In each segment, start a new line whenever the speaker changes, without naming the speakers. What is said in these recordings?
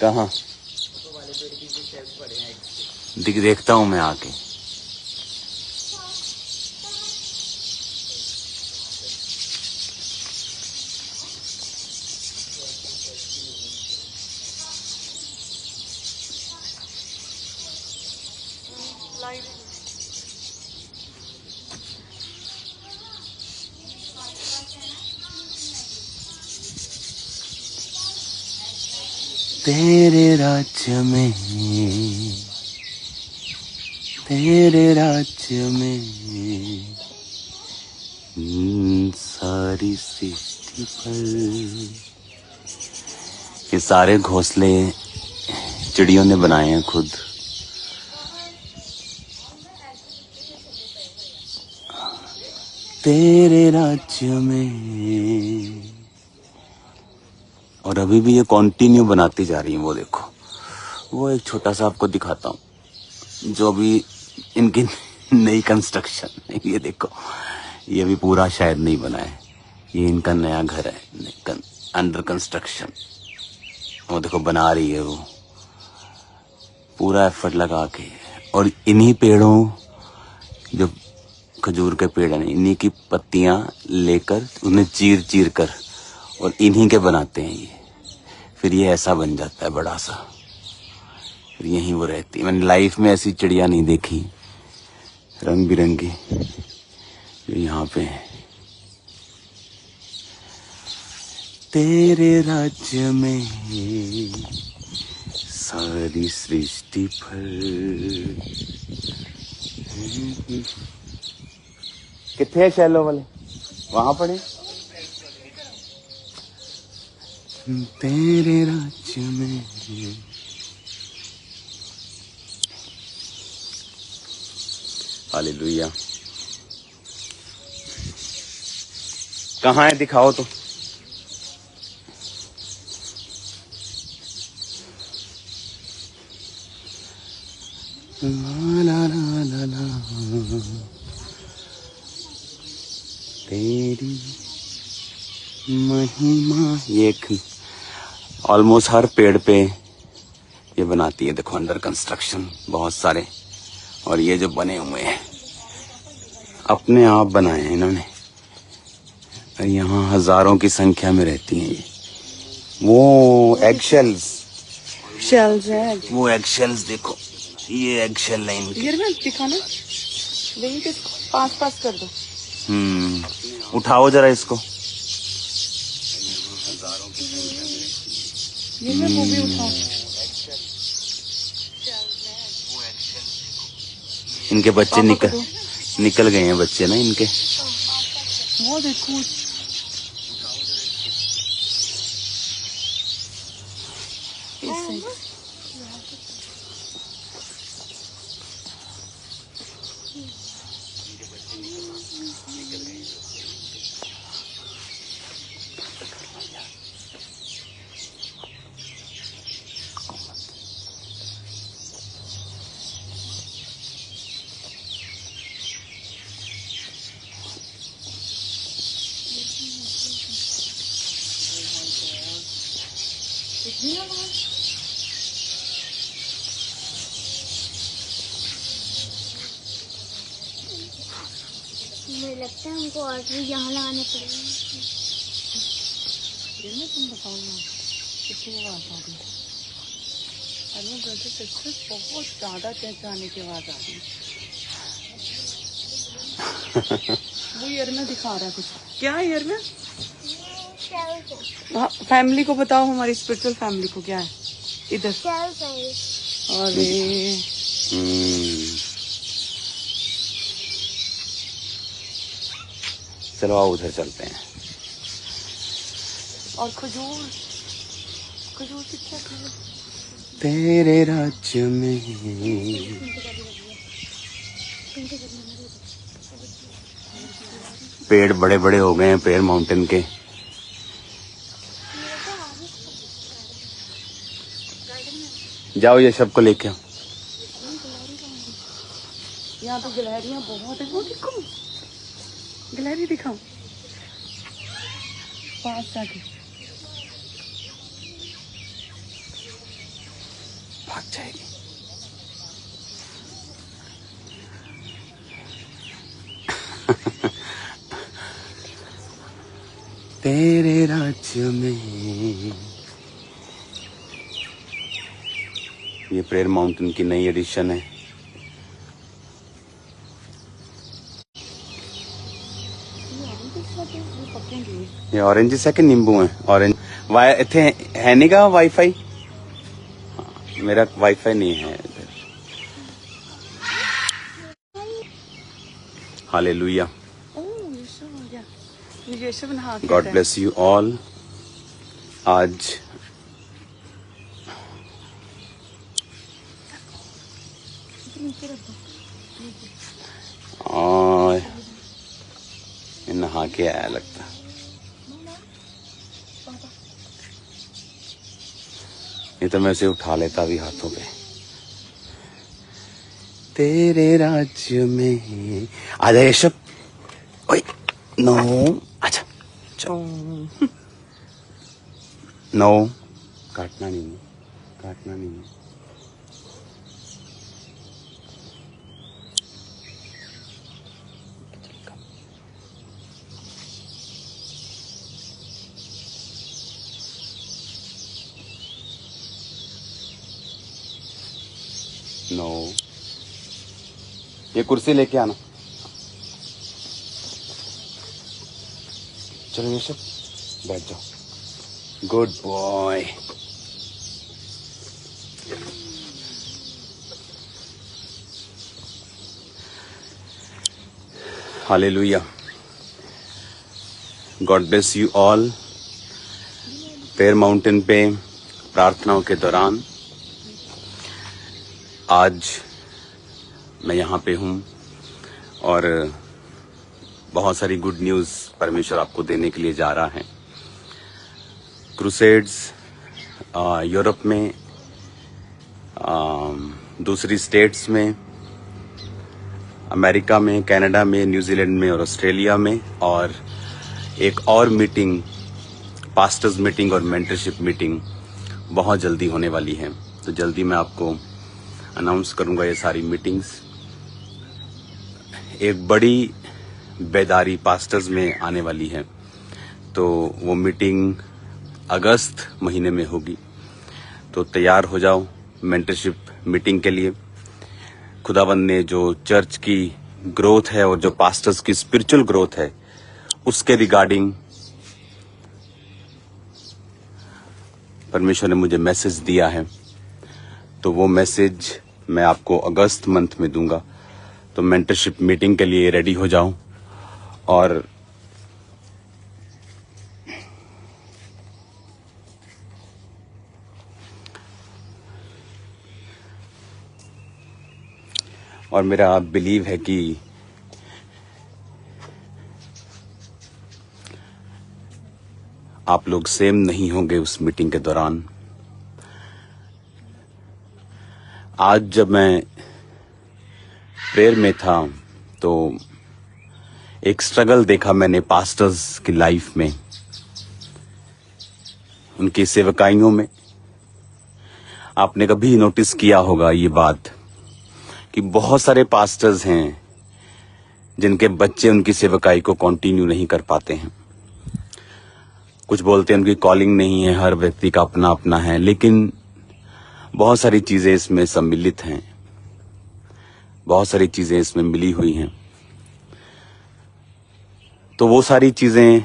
कहाँ देखता हूँ मैं आके। तेरे राज्य में, तेरे राज्य में सारी सृष्टि पर। ये सारे घोंसले चिड़ियों ने बनाए हैं खुद। तेरे राज्य में। और अभी भी ये कंटिन्यू बनाती जा रही है। वो देखो, वो एक छोटा सा आपको दिखाता हूँ जो भी इनकी नई कंस्ट्रक्शन। ये देखो, ये भी पूरा शायद नहीं बना है। ये इनका नया घर है, अंडर कंस्ट्रक्शन। वो देखो बना रही है वो, पूरा एफर्ट लगा के। और इन्हीं पेड़ों, जो खजूर के पेड़ हैं, इन्हीं की पत्तियां लेकर उन्हें चीर चीर कर और इन्हीं के बनाते हैं ये। फिर ये ऐसा बन जाता है बड़ा सा, फिर यहीं वो रहती है। मैंने लाइफ में ऐसी चिड़िया नहीं देखी रंग बिरंगी जो यहाँ पे है। तेरे राज्य में सारी सृष्टि पर। कितने हैं शैलो वाले? वहां पड़े। तेरे राज्य में। हालेलुया। कहाँ है दिखाओ तो। ला ला ला ला ला, तेरी महिमा। ये ऑलमोस्ट हर पेड़ पे ये बनाती है। देखो अंडर कंस्ट्रक्शन बहुत सारे। और ये जो बने हुए हैं अपने आप बनाए हैं इन्होंने। यहाँ हजारों की संख्या में रहती हैं ये। वो एग शेल्स है। वो एग शेल्स देखो, ये एग शेल लाइन
दिखाना, वही के पास कर दो।
उठाओ जरा इसको।
ये वो भी उठाओ।
इनके बच्चे निकल गए हैं बच्चे ना इनके।
वो देखो,
मुझे लगता है हमको और भी यहाँ लाने पड़ेंगे।
तुम बताओ ना कितनी आवाज आ रही है? अरे ब्रदर बहुत ज्यादा चहचहाने की आवाज आ रही है। वो ईयर में दिखा रहा है कुछ। क्या है ईयर में? फैमिली को बताओ, हमारी स्पिरिचुअल फैमिली को क्या है इधर? अरे
चलो आओ उधर चलते हैं।
और खजूर कितना खजूर।
तेरे राज्य में। पेड़ बड़े बड़े हो गए हैं, पेड़ माउंटेन के। जाओ ये सबको लेके आओ।
यहाँ तो गिलहरियाँ बहुत है। वो देखो गिलहरी दिखाओ पास जाके।
भाग जाएगी। तेरे राज्य में। ये प्रेयर माउंटेन की नई एडिशन है। ये ऑरेंज है कि नींबू है? ऑरेंज वाई इतने है नहीं का वाईफाई? मेरा वाईफाई नहीं है इधर। हालेलुया।
ओह यीशु आ गया। ये यीशु नहा के
गॉड ब्लेस यू ऑल। आज और ये नहा के आया लगता। ये तो मैं इसे उठा लेता भी हाथों पे। तेरे राज्य में आजा यशब। ओए नो आजा चल। नो काटना नहीं है, काटना नहीं है। नो ये कुर्सी लेके आना। चलो ये सब बैठ जाओ। Good boy. Hallelujah. God bless you all. Prayer mountain पे प्रार्थनाओं के दौरान आज मैं यहाँ पे हूँ और बहुत सारी गुड न्यूज़ परमेश्वर आपको देने के लिए जा रहा है। क्रूसेड्स यूरोप में, दूसरी स्टेट्स में, अमेरिका में, कनाडा में, न्यूजीलैंड में और ऑस्ट्रेलिया में, और एक और मीटिंग, पास्टर्स मीटिंग और मेंटरशिप मीटिंग बहुत जल्दी होने वाली है। तो जल्दी मैं आपको अनाउंस करूंगा ये सारी मीटिंग्स। एक बड़ी बेदारी पास्टर्स में आने वाली है, तो वो मीटिंग अगस्त महीने में होगी। तो तैयार हो जाओ मेंटरशिप मीटिंग के लिए। खुदावंद ने जो चर्च की ग्रोथ है और जो पास्टर्स की स्पिरिचुअल ग्रोथ है उसके रिगार्डिंग परमेश्वर ने मुझे मैसेज दिया है। तो वो मैसेज मैं आपको अगस्त मंथ में दूंगा। तो मेंटरशिप मीटिंग के लिए रेडी हो जाओ। और मेरा बिलीव है कि आप लोग सेम नहीं होंगे उस मीटिंग के दौरान। आज जब मैं प्रेयर में था तो एक स्ट्रगल देखा मैंने पास्टर्स की लाइफ में, उनकी सेवकाइयों में। आपने कभी नोटिस किया होगा ये बात कि बहुत सारे पास्टर्स हैं जिनके बच्चे उनकी सेवकाई को कंटिन्यू नहीं कर पाते हैं। कुछ बोलते हैं उनकी कॉलिंग नहीं है, हर व्यक्ति का अपना अपना है, लेकिन बहुत सारी चीजें इसमें सम्मिलित हैं, बहुत सारी चीजें इसमें मिली हुई हैं। तो वो सारी चीजें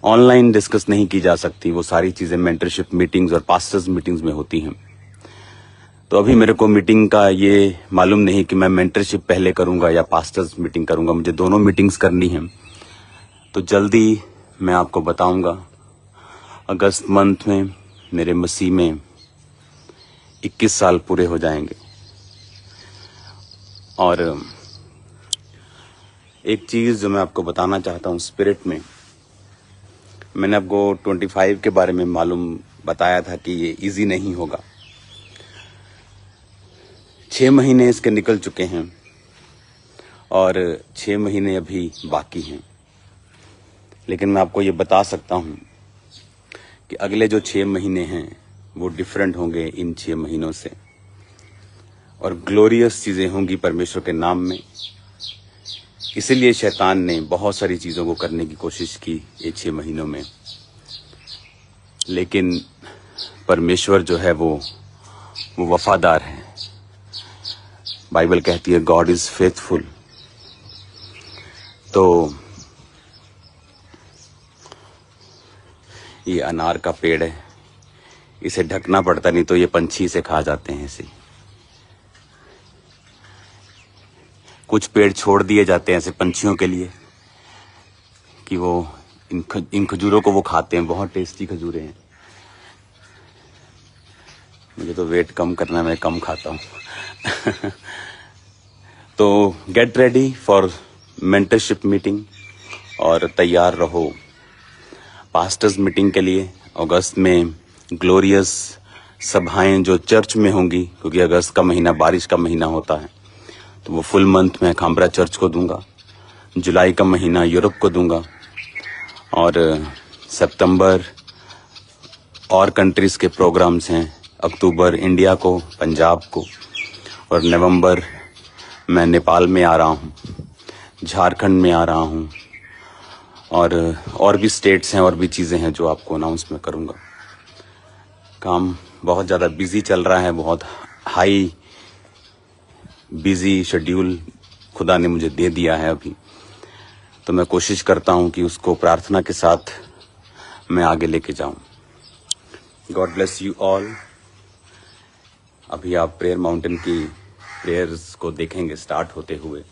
ऑनलाइन डिस्कस नहीं की जा सकती, वो सारी चीजें मेंटरशिप मीटिंग्स और पास्टर्स मीटिंग्स में होती हैं। तो अभी मेरे को मीटिंग का ये मालूम नहीं कि मैं मेंटरशिप पहले करूंगा या पास्टर्स मीटिंग करूंगा, मुझे दोनों मीटिंग्स करनी है। तो जल्दी मैं आपको बताऊंगा। अगस्त मंथ में मेरे मसीह में 21 साल पूरे हो जाएंगे। और एक चीज जो मैं आपको बताना चाहता हूँ स्पिरिट में, मैंने आपको 25 के बारे में मालूम बताया था कि ये इजी नहीं होगा। 6 महीने इसके निकल चुके हैं और 6 महीने अभी बाकी हैं। लेकिन मैं आपको ये बता सकता हूँ कि अगले जो 6 महीने हैं वो डिफरेंट होंगे इन 6 महीनों से, और ग्लोरियस चीजें होंगी परमेश्वर के नाम में। इसीलिए शैतान ने बहुत सारी चीजों को करने की कोशिश की ये 6 महीनों में, लेकिन परमेश्वर जो है वो वफादार है। बाइबल कहती है गॉड इज फेथफुल। तो ये अनार का पेड़ है, इसे ढकना पड़ता, नहीं तो ये पंछी से खा जाते हैं इसे। कुछ पेड़ छोड़ दिए जाते हैं ऐसे पंछियों के लिए कि वो इन खजूरों को वो खाते हैं। बहुत टेस्टी खजूरें हैं। मुझे तो वेट कम करना है, मैं कम खाता हूँ। तो get ready for mentorship meeting और तैयार रहो पास्टर्स मीटिंग के लिए। अगस्त में ग्लोरियस सभाएं जो चर्च में होंगी, क्योंकि अगस्त का महीना बारिश का महीना होता है, तो वो फुल मंथ में खामरा चर्च को दूंगा। जुलाई का महीना यूरोप को दूंगा, और सितंबर और कंट्रीज के प्रोग्राम्स हैं। अक्टूबर इंडिया को, पंजाब को, और नवंबर मैं नेपाल में आ रहा हूँ, झारखंड में आ रहा हूँ, और भी स्टेट्स हैं और भी चीज़ें हैं जो आपको अनाउंस मैं करूँगा। काम बहुत ज़्यादा बिजी चल रहा है, बहुत हाई बिजी शेड्यूल खुदा ने मुझे दे दिया है अभी। तो मैं कोशिश करता हूँ कि उसको प्रार्थना के साथ मैं आगे लेके जाऊँ। God bless you all. अभी आप प्रेयर माउंटेन की प्रेयर्स को देखेंगे स्टार्ट होते हुए,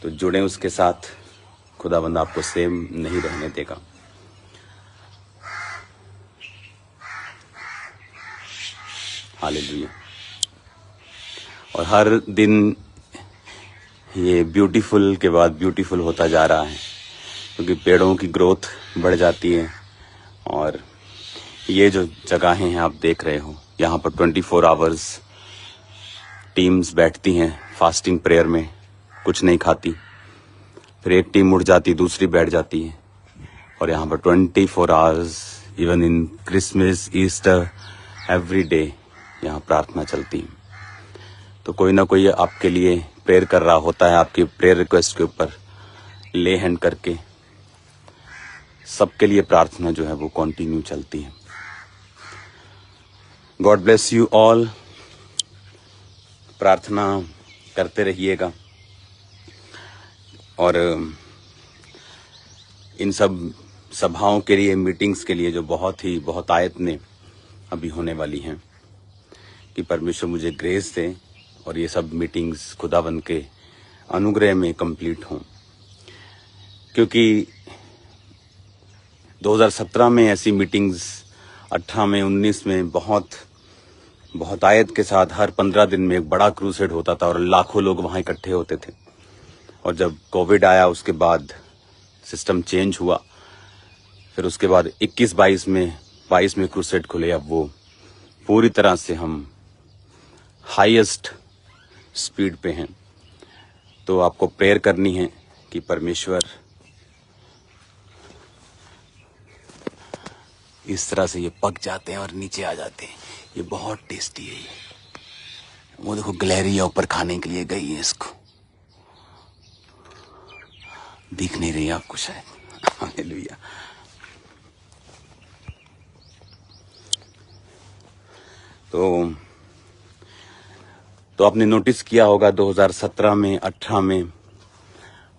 तो जुड़े उसके साथ। खुदाबंद आपको सेम नहीं रहने देगा। हालेलुया। और हर दिन ये ब्यूटीफुल के बाद ब्यूटीफुल होता जा रहा है, क्योंकि पेड़ों की ग्रोथ बढ़ जाती है। और ये जो जगहें हैं आप देख रहे हो, यहाँ पर 24 आवर्स टीम्स बैठती हैं फास्टिंग प्रेयर में, कुछ नहीं खाती। फिर एक टीम उठ जाती, दूसरी बैठ जाती है, और यहाँ पर 24 hours, even in Christmas, Easter, every day यहाँ प्रार्थना चलती है। तो कोई ना कोई आपके लिए प्रेयर कर रहा होता है, आपकी प्रेयर रिक्वेस्ट के ऊपर ले हैंड करके। सबके लिए प्रार्थना जो है वो कंटिन्यू चलती है। God bless you all. प्रार्थना करते रहिएगा, और इन सब सभाओं के लिए, मीटिंग्स के लिए जो बहुत आयत ने अभी होने वाली हैं, कि परमेश्वर मुझे ग्रेस दे और ये सब मीटिंग्स खुदावंद के अनुग्रह में कंप्लीट हों। क्योंकि 2017 में ऐसी मीटिंग्स, 18 में, 19 में बहुत आयत के साथ हर 15 दिन में एक बड़ा क्रूसेड होता था और लाखों लोग वहाँ इकट्ठे होते थे। और जब कोविड आया उसके बाद सिस्टम चेंज हुआ, फिर उसके बाद 21-22 में क्रूसेड खुले। अब वो पूरी तरह से हम हाईएस्ट स्पीड पे हैं। तो आपको प्रेयर करनी है कि परमेश्वर इस तरह से ये पक जाते हैं और नीचे आ जाते हैं। ये बहुत टेस्टी है। वो देखो गिलहरियां ऊपर खाने के लिए गई है, इसको दिख नहीं रही आपको शायद। हालेलुया। तो आपने नोटिस किया होगा 2017 में, 18 में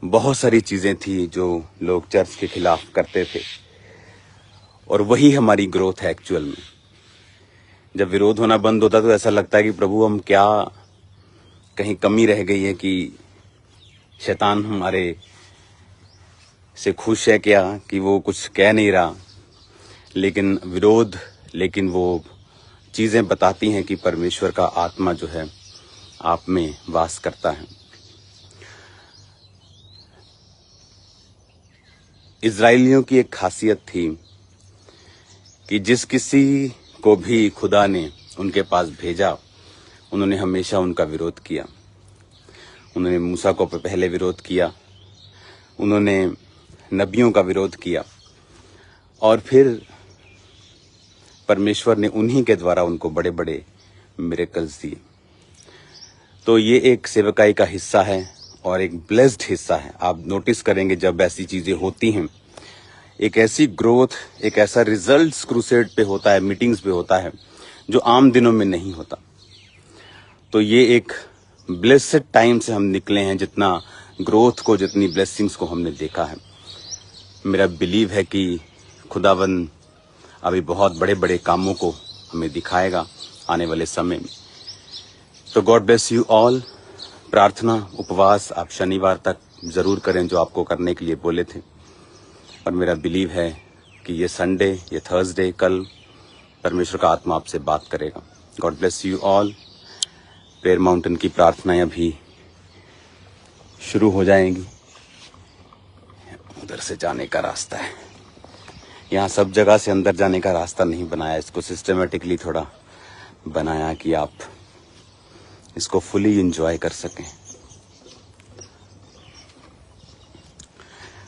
बहुत सारी चीजें थी जो लोग चर्च के खिलाफ करते थे, और वही हमारी ग्रोथ है एक्चुअल में। जब विरोध होना बंद होता तो ऐसा लगता है कि प्रभु हम क्या, कहीं कमी रह गई है कि शैतान हमारे से खुश है क्या, कि वो कुछ कह नहीं रहा। लेकिन वो चीजें बताती हैं कि परमेश्वर का आत्मा जो है आप में वास करता है। इजराइलियों की एक खासियत थी कि जिस किसी को भी खुदा ने उनके पास भेजा, उन्होंने हमेशा उनका विरोध किया। उन्होंने मूसा को पहले विरोध किया, उन्होंने नबियों का विरोध किया, और फिर परमेश्वर ने उन्हीं के द्वारा उनको बड़े बड़े मिरेकल्स दिए। तो ये एक सेवकाई का हिस्सा है और एक ब्लेस्ड हिस्सा है। आप नोटिस करेंगे जब ऐसी चीजें होती हैं, एक ऐसी ग्रोथ, एक ऐसा रिजल्ट्स क्रूसेड पे होता है, मीटिंग्स पे होता है, जो आम दिनों में नहीं होता। तो ये एक ब्लेस्ड टाइम से हम निकले हैं, जितना ग्रोथ को, जितनी ब्लेसिंग्स को हमने देखा है। मेरा बिलीव है कि खुदावन अभी बहुत बड़े बड़े कामों को हमें दिखाएगा आने वाले समय में। तो गॉड ब्लेस यू ऑल। प्रार्थना, उपवास आप शनिवार तक जरूर करें जो आपको करने के लिए बोले थे। और मेरा बिलीव है कि ये संडे, ये थर्सडे, कल परमेश्वर का आत्मा आपसे बात करेगा। God bless you all. Prayer mountain की प्रार्थनाएं अभी शुरू हो जाएंगी। उधर से जाने का रास्ता है, यहाँ सब जगह से अंदर जाने का रास्ता नहीं बनाया, इसको सिस्टमेटिकली थोड़ा बनाया कि आप इसको फुली एंजॉय कर सकें।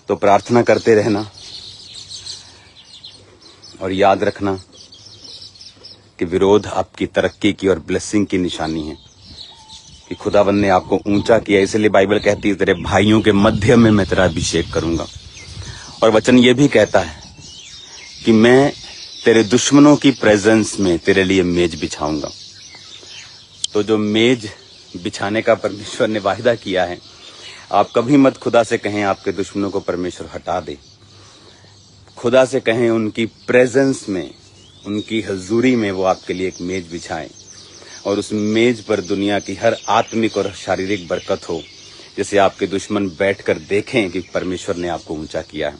तो प्रार्थना करते रहना और याद रखना कि विरोध आपकी तरक्की की और ब्लेसिंग की निशानी है, कि खुदावन ने आपको ऊंचा किया। इसलिए बाइबल कहती है तेरे भाइयों के मध्य में मैं तेरा अभिषेक करूंगा। और वचन ये भी कहता है कि मैं तेरे दुश्मनों की प्रेजेंस में तेरे लिए मेज बिछाऊंगा। तो जो मेज बिछाने का परमेश्वर ने वायदा किया है, आप कभी मत खुदा से कहें आपके दुश्मनों को परमेश्वर हटा दे। खुदा से कहें उनकी प्रेजेंस में, उनकी हजूरी में वो आपके लिए एक मेज बिछाएं और उस मेज पर दुनिया की हर आत्मिक और शारीरिक बरकत हो, जिसे आपके दुश्मन बैठकर देखें कि परमेश्वर ने आपको ऊंचा किया है।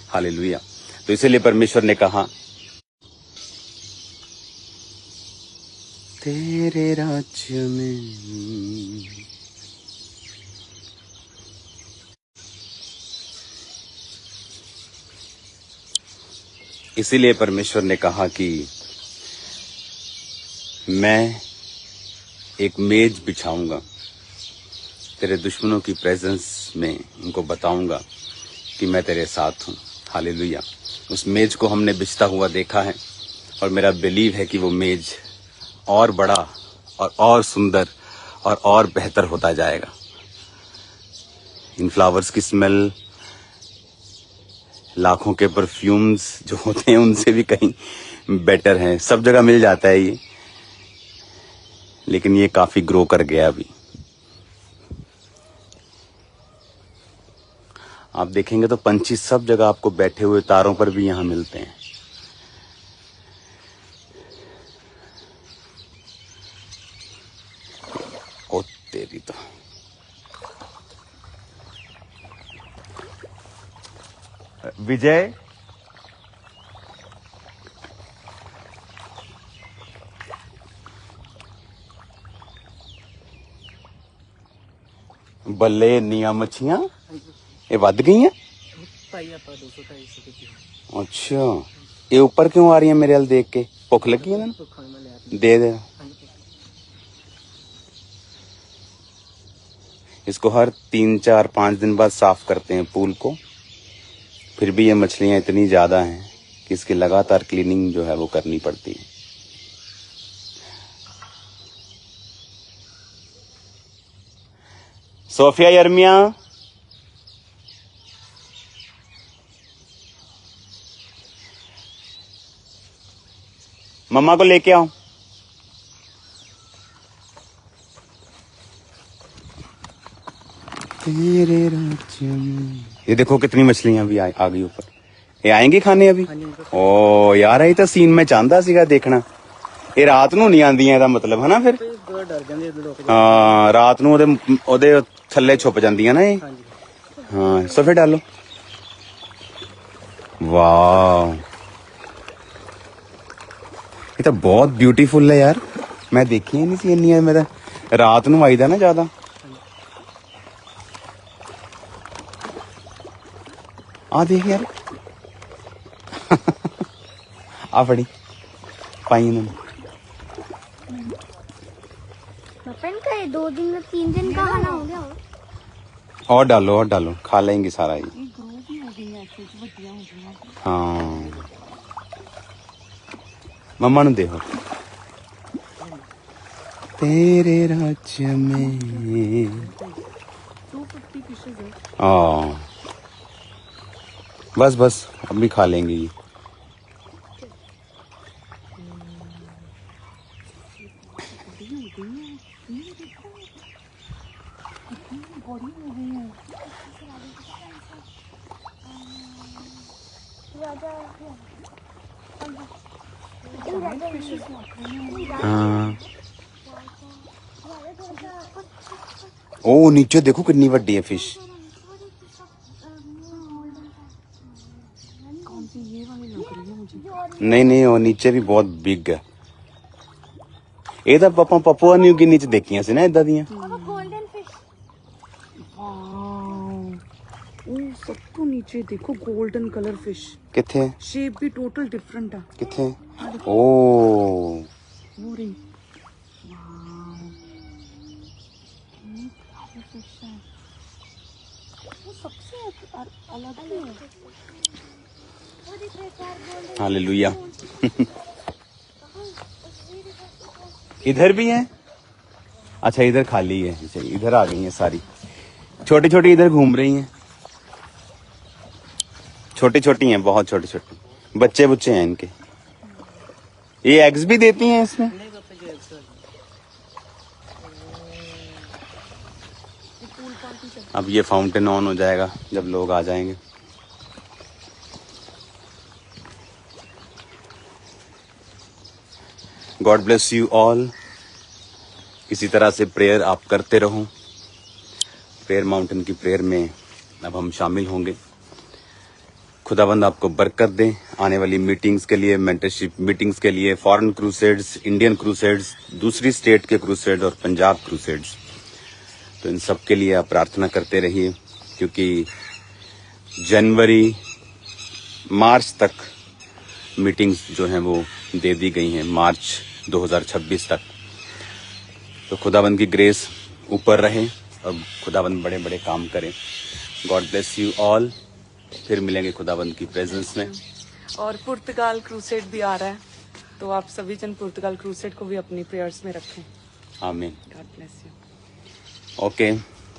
हालेलुया। तो इसीलिए परमेश्वर ने कहा तेरे राज्य में इसीलिए परमेश्वर ने कहा कि मैं एक मेज बिछाऊंगा तेरे दुश्मनों की प्रेजेंस में, उनको बताऊंगा कि मैं तेरे साथ हूं। हालेलुया। उस मेज को हमने बिछता हुआ देखा है और मेरा बिलीव है कि वो मेज और बड़ा और सुंदर और बेहतर होता जाएगा। इन फ्लावर्स की स्मेल लाखों के परफ्यूम्स जो होते हैं उनसे भी कहीं बेटर है। सब जगह मिल जाता है ये, लेकिन ये काफी ग्रो कर गया अभी। आप देखेंगे तो पंछी सब जगह आपको बैठे हुए तारों पर भी यहां मिलते हैं। ओ तेरी तो विजय, ਬੱਲੇ ਇੰਨੀਆਂ ਮੱਛੀਆਂ ਇਹ ਵੱਧ ਗਈਆਂ।
ਭਾਈ ਆਪਾਂ 200-250 ਕੀਤੀ
अच्छा, ये ऊपर क्यों आ रही है मेरे हल देख के? भुख लगी है ना?
तो खाने में ले
दे दे। इसको हर 3-4-5 दिन बाद साफ करते हैं पूल को। फिर भी ये मछलियां इतनी ज्यादा हैं कि इसकी लगातार क्लीनिंग जो है वो करनी पड़ती है। सोफिया, यर्मिया, मम्मा को लेके आओ। तेरे राज्य में ये देखो कितनी मछलियां भी आ गई ऊपर। ये आएंगी खाने अभी। ओ यार, ये तो सीन मैं चाहता सीगा देखना। ये रात ਨੂੰ ਨਹੀਂ ਆਂਦੀਆਂ ਇਹਦਾ ਮਤਲਬ ਹੈ ਨਾ? ਫਿਰ
डर ਜਾਂਦੇ ਲੋਕ।
ਹਾਂ, ਰਾਤ ਨੂੰ ਉਹਦੇ ਥੱਲੇ ਛੁਪ ਜਾਂਦੀਆਂ ਨਾ ਇਹ। ਹਾਂ, ਸਫੇ डालो। वाह, ये तो बहुत ब्यूटीफुल है यार। मैं देखी नहीं सी इन्नी। मैं रात ਨੂੰ ਆਈਦਾ ਨਾ ਜ਼ਿਆਦਾ। आ देख यार आ फड़ी पाई इन्होंने।
मटन का ये 2 दिन में 3 दिन का खाना हो गया हो।
और डालो खा लेंगे सारा ये।
ग्रो भी हो गई है, ऐसे बढ़िया हो गई है।
हाँ, मम्मा नु देखो तेरे राज्य में
250 फिशेज है।
बस बस अभी खा लेंगे ये। हाँ ओ नीचे देखो कितनी बड़ी है फिश।
कौन सी ये वाली लग रही है मुझे।
नहीं नहीं वो नीचे भी बहुत बिग है। ਇਹ ਤਾਂ ਆਪਾਂ ਪਪੂਆ ਨਿਊ ਗਿਨੀ ਚ ਦੇਖੀਆਂ ਸੀ ਨਾ ਇਦਾਂ ਦੀਆਂ।
गोल्डन फिश
ओ सब तो नीचे देखो गोल्डन कलर फिश।
ਕਿੱਥੇ
शेप भी टोटल डिफरेंट है।
किथे ओ
वो रही वाह ये फिश है। वो सबसे अलग ही है।
वो दिख रहे चार गोल्डन
हालेलुया। इधर भी है। अच्छा इधर खाली है। अच्छा, इधर आ गई हैं सारी छोटी छोटी इधर घूम रही हैं। छोटी छोटी हैं बहुत छोटी छोटी बच्चे बुच्चे हैं इनके। ये एग्स भी देती हैं इसमें। अब ये फाउंटेन ऑन हो जाएगा जब लोग आ जाएंगे। God bless you all. इसी तरह से प्रेयर आप करते रहो। प्रेयर माउंटेन की प्रेयर में अब हम शामिल होंगे। खुदावंद आपको बरकत दे आने वाली मीटिंग्स के लिए, मेंटरशिप मीटिंग्स के लिए, फॉरेन क्रूसेड्स, इंडियन क्रूसेड्स, दूसरी स्टेट के क्रूसेड्स और पंजाब क्रूसेड्स। तो इन सब के लिए आप प्रार्थना करते रहिए क्योंकि जनवरी मार्च तक मीटिंग्स जो हैं वो दे दी गई हैं, मार्च 2026 तक। तो खुदावंद की ग्रेस ऊपर रहे और खुदावंद बड़े बड़े काम करें। God bless you all. फिर मिलेंगे खुदावंद की प्रेजेंस में।
और पुर्तगाल क्रूसेड भी आ रहा है तो आप सभी जन पुर्तगाल क्रूसेड को भी अपनी प्रेयर्स में रखें।
आमीन।
God bless you.
Okay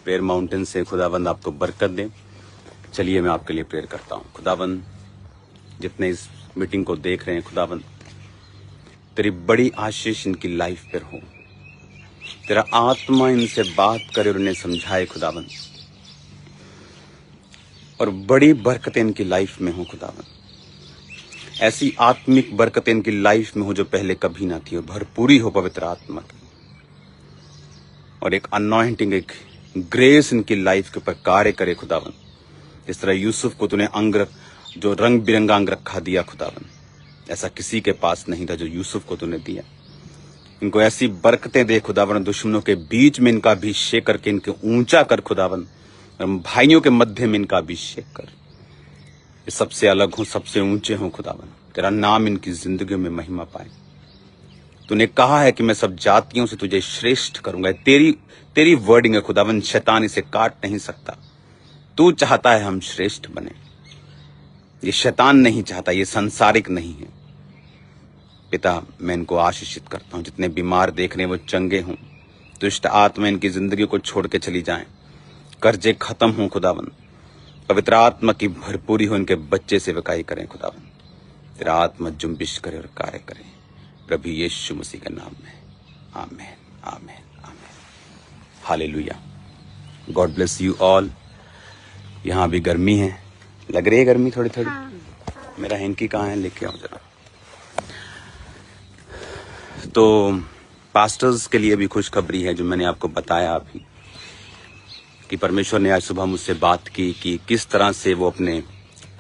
prayer mountain से खुदावंद आपको बरकत दे। चलिए मैं आपके लिए प्रेयर करता हूँ। खुदावंद जितने इस मीटिंग को देख रहे हैं खुदावंद तेरी बड़ी आशीष इनकी लाइफ पर हो। तेरा आत्मा इनसे बात करे और उन्हें समझाए खुदावंद और बड़ी बरकतें इनकी लाइफ में हो खुदावंद। ऐसी आत्मिक बरकतें इनकी लाइफ में हो जो पहले कभी ना थी और भरपूरी हो पवित्र आत्मा की। और एक अनॉइंटिंग, एक ग्रेस इनकी लाइफ के ऊपर कार्य करे खुदावंद। जिस तरह यूसुफ को तूने अंग जो रंग बिरंगा अंग रखा दिया खुदावंद, ऐसा किसी के पास नहीं था जो यूसुफ को तूने दिया। इनको ऐसी बरकतें दे खुदावंद। दुश्मनों के बीच में इनका अभिषेक करके इनके ऊंचा कर खुदावंद। भाइयों के मध्य में इनका अभिषेक कर। ये सबसे अलग हो, सबसे ऊंचे हो खुदावंद। तेरा नाम इनकी जिंदगी में महिमा पाए। तूने कहा है कि मैं सब जातियों से तुझे श्रेष्ठ करूंगा। तेरी वर्डिंग है खुदावंद। शैतान इसे काट नहीं सकता। तू चाहता है हम श्रेष्ठ बने। ये शैतान नहीं चाहता, ये संसारिक नहीं है। पिता मैं इनको आशीषित करता हूं। जितने बीमार देख रहे हैं वो चंगे हों। दुष्ट आत्मा इनकी जिंदगी को छोड़ के चली जाएं। कर्जे खत्म हों खुदावंद। पवित्र आत्मा की भरपूरी हो। इनके बच्चे सेवकाई करें खुदावंद। तेरा आत्मा जुम्बिश करे और कार्य करे प्रभु यीशु मसीह के नाम में। आमीन आमीन आमीन। Hallelujah. God bless you all. यहाँ भी गर्मी है, लग रही है गर्मी थोड़ी थोड़ी। मेरा हैंकी कहाँ है, लेके आओ जरा। तो पास्टर्स के लिए भी खुशखबरी है जो मैंने आपको बताया अभी कि परमेश्वर ने आज सुबह मुझसे बात की कि किस तरह से वो अपने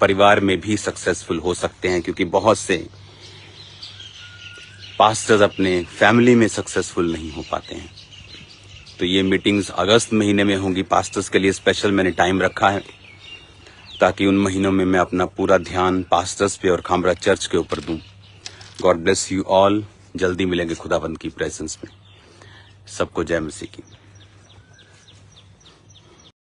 परिवार में भी सक्सेसफुल हो सकते हैं, क्योंकि बहुत से पास्टर्स अपने फैमिली में सक्सेसफुल नहीं हो पाते हैं। तो ये मीटिंग्स अगस्त महीने में होंगी। पास्टर्स के लिए स्पेशल मैंने टाइम रखा है ताकि उन महीनों में मैं अपना पूरा ध्यान पास्टर्स पे और खामरा चर्च के ऊपर दूं। God bless you all. जल्दी मिलेंगे खुदाबंद की प्रेजेंस में। सबको जय मसीह की।